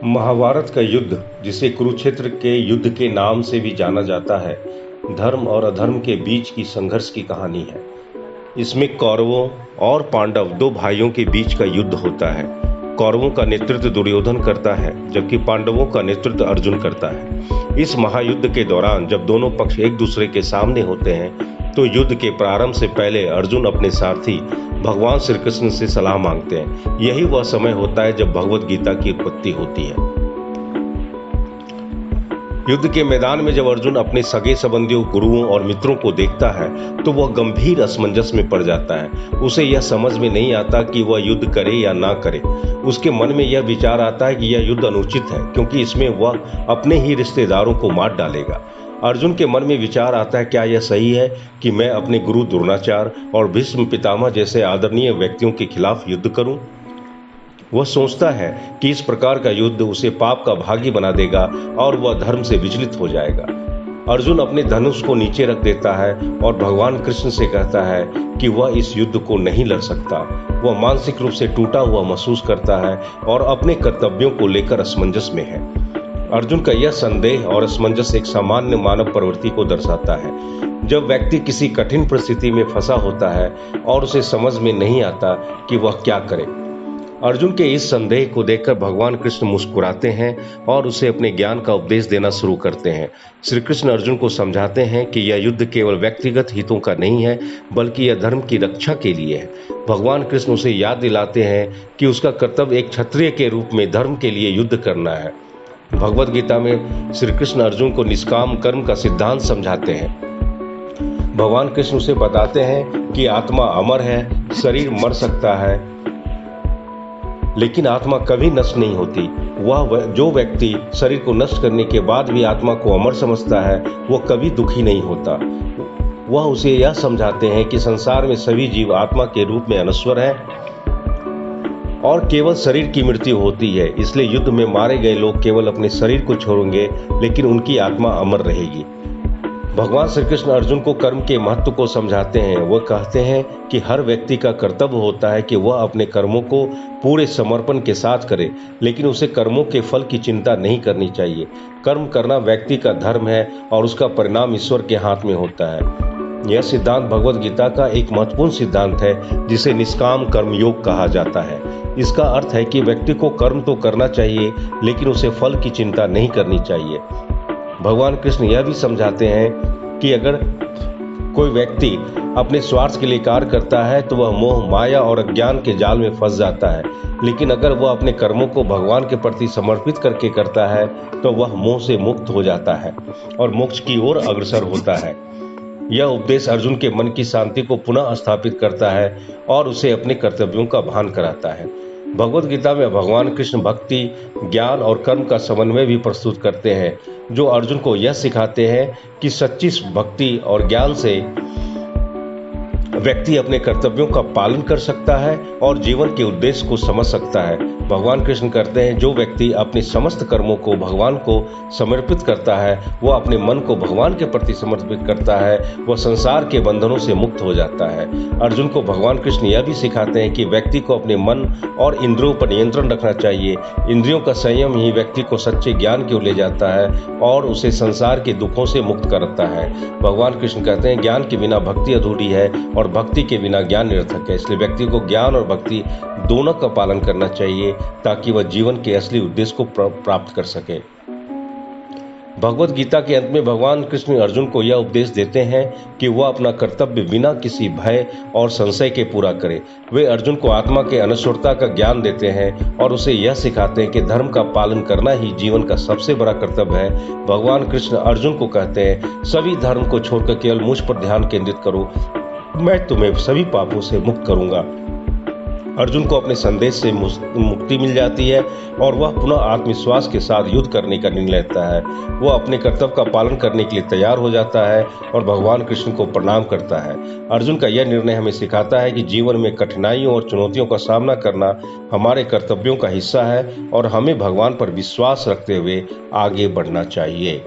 महाभारत का युद्ध, जिसे कुरुक्षेत्र के युद्ध के नाम से भी जाना जाता है, धर्म और अधर्म के बीच की संघर्ष की कहानी है। इसमें कौरवों और पांडव दो भाइयों के बीच का युद्ध होता है। कौरवों का नेतृत्व दुर्योधन करता है, जबकि पांडवों का नेतृत्व अर्जुन करता है। इस महायुद्ध के दौरान जब दोनों पक्ष एक दूसरे के सामने होते हैं, तो युद्ध के प्रारंभ से पहले अर्जुन अपने सारथी भगवान श्री कृष्ण से सलाह मांगते हैं। यही वह समय होता है जब भगवत गीता की उत्पत्ति होती है। युद्ध के मैदान में जब अर्जुन अपने सगे संबंधियों, गुरुओं और मित्रों को देखता है, तो वह गंभीर असमंजस में पड़ जाता है। उसे यह समझ में नहीं आता कि वह युद्ध करे या ना करे। उसके मन में यह विचार आता है कि यह युद्ध अनुचित है, क्योंकि इसमें वह अपने ही रिश्तेदारों को मार डालेगा। अर्जुन के मन में विचार आता है, क्या यह सही है कि मैं अपने गुरु द्रोणाचार्य और भीष्म पितामह जैसे आदरणीय व्यक्तियों के खिलाफ युद्ध करूं? वह सोचता है कि इस प्रकार का युद्ध उसे पाप का भागी बना देगा और वह धर्म से विचलित हो जाएगा। अर्जुन अपने धनुष को नीचे रख देता है और भगवान कृष्ण से कहता है कि वह इस युद्ध को नहीं लड़ सकता। वह मानसिक रूप से टूटा हुआ महसूस करता है और अपने कर्तव्यों को लेकर असमंजस में है। अर्जुन का यह संदेह और असमंजस एक सामान्य मानव प्रवृत्ति को दर्शाता है। जब व्यक्ति किसी कठिन परिस्थिति में फंसा होता है और उसे समझ में नहीं आता कि वह क्या करे। अर्जुन के इस संदेह को देखकर भगवान कृष्ण मुस्कुराते हैं और उसे अपने ज्ञान का उपदेश देना शुरू करते हैं। श्री कृष्ण अर्जुन को समझाते हैं कि यह युद्ध केवल व्यक्तिगत हितों का नहीं है, बल्कि यह धर्म की रक्षा के लिए है। भगवान कृष्ण उसे याद दिलाते हैं कि उसका कर्तव्य एक क्षत्रिय के रूप में धर्म के लिए युद्ध करना है। भगवत गीता में श्री कृष्ण अर्जुन को निष्काम कर्म का सिद्धांत समझाते हैं। भगवान कृष्ण उसे बताते हैं कि आत्मा अमर है, शरीर मर सकता है, लेकिन आत्मा कभी नष्ट नहीं होती। वह जो व्यक्ति शरीर को नष्ट करने के बाद भी आत्मा को अमर समझता है, वह कभी दुखी नहीं होता। वह उसे यह समझाते हैं कि संसार में सभी जीव आत्मा के रूप में अनश्वर है और केवल शरीर की मृत्यु होती है। इसलिए युद्ध में मारे गए लोग केवल अपने शरीर को छोड़ेंगे, लेकिन उनकी आत्मा अमर रहेगी। भगवान श्री कृष्ण अर्जुन को कर्म के महत्व को समझाते हैं। वह कहते हैं कि हर व्यक्ति का कर्तव्य होता है कि वह अपने कर्मों को पूरे समर्पण के साथ करे, लेकिन उसे कर्मों के फल की चिंता नहीं करनी चाहिए। कर्म करना व्यक्ति का धर्म है और उसका परिणाम ईश्वर के हाथ में होता है। यह सिद्धांत भगवत गीता का एक महत्वपूर्ण सिद्धांत है, जिसे निष्काम कर्म योग कहा जाता है। इसका अर्थ है कि व्यक्ति को कर्म तो करना चाहिए, लेकिन उसे फल की चिंता नहीं करनी चाहिए। भगवान कृष्ण यह भी समझाते हैं कि अगर कोई व्यक्ति अपने स्वार्थ के लिए कार्य करता है, तो वह मोह, माया और अज्ञान के जाल में फंस जाता है। लेकिन अगर वह अपने कर्मों को भगवान के प्रति समर्पित करके करता है, तो वह मोह से मुक्त हो जाता है और मोक्ष की ओर अग्रसर होता है। यह उपदेश अर्जुन के मन की शांति को पुनः स्थापित करता है और उसे अपने कर्तव्यों का भान कराता है। भगवत गीता में भगवान कृष्ण भक्ति, ज्ञान और कर्म का समन्वय भी प्रस्तुत करते हैं, जो अर्जुन को यह सिखाते हैं कि सच्ची भक्ति और ज्ञान से व्यक्ति अपने कर्तव्यों का पालन कर सकता है और जीवन के उद्देश्य को समझ सकता है। भगवान कृष्ण कहते हैं, जो व्यक्ति अपने समस्त कर्मों को भगवान को समर्पित करता है, वह अपने मन को भगवान के प्रति समर्पित करता है, वह संसार के बंधनों से मुक्त हो जाता है। अर्जुन को भगवान कृष्ण यह भी सिखाते हैं कि व्यक्ति को अपने मन और इंद्रियों पर नियंत्रण रखना चाहिए। इंद्रियों का संयम ही व्यक्ति को सच्चे ज्ञान की ओर ले जाता है और उसे संसार के दुखों से मुक्त करता है। भगवान कृष्ण कहते हैं, ज्ञान के बिना भक्ति अधूरी है और भक्ति के बिना ज्ञान निरर्थक है। इसलिए व्यक्ति को ज्ञान और भक्ति दोनों का पालन करना चाहिए, ताकि वह जीवन के असली उद्देश्य को प्राप्त कर सके। भगवत गीता के अंत में भगवान कृष्ण अर्जुन को यह उपदेश देते हैं कि वह अपना कर्तव्य बिना किसी भय और संशय के पूरा करे। वे अर्जुन को आत्मा के अनश्वरता का ज्ञान देते हैं और उसे यह सिखाते हैं कि धर्म का पालन करना ही जीवन का सबसे बड़ा कर्तव्य है। भगवान कृष्ण अर्जुन को कहते हैं, सभी धर्म को छोड़कर केवल मुझ पर ध्यान केंद्रित करो, मैं तुम्हें सभी पापों से मुक्त करूंगा। अर्जुन को अपने संदेश से मुक्ति मिल जाती है और वह पुनः आत्मविश्वास के साथ युद्ध करने का निर्णय लेता है। वह अपने कर्तव्य का पालन करने के लिए तैयार हो जाता है और भगवान कृष्ण को प्रणाम करता है। अर्जुन का यह निर्णय हमें सिखाता है कि जीवन में कठिनाइयों और चुनौतियों का सामना करना हमारे कर्तव्यों का हिस्सा है और हमें भगवान पर विश्वास रखते हुए आगे बढ़ना चाहिए।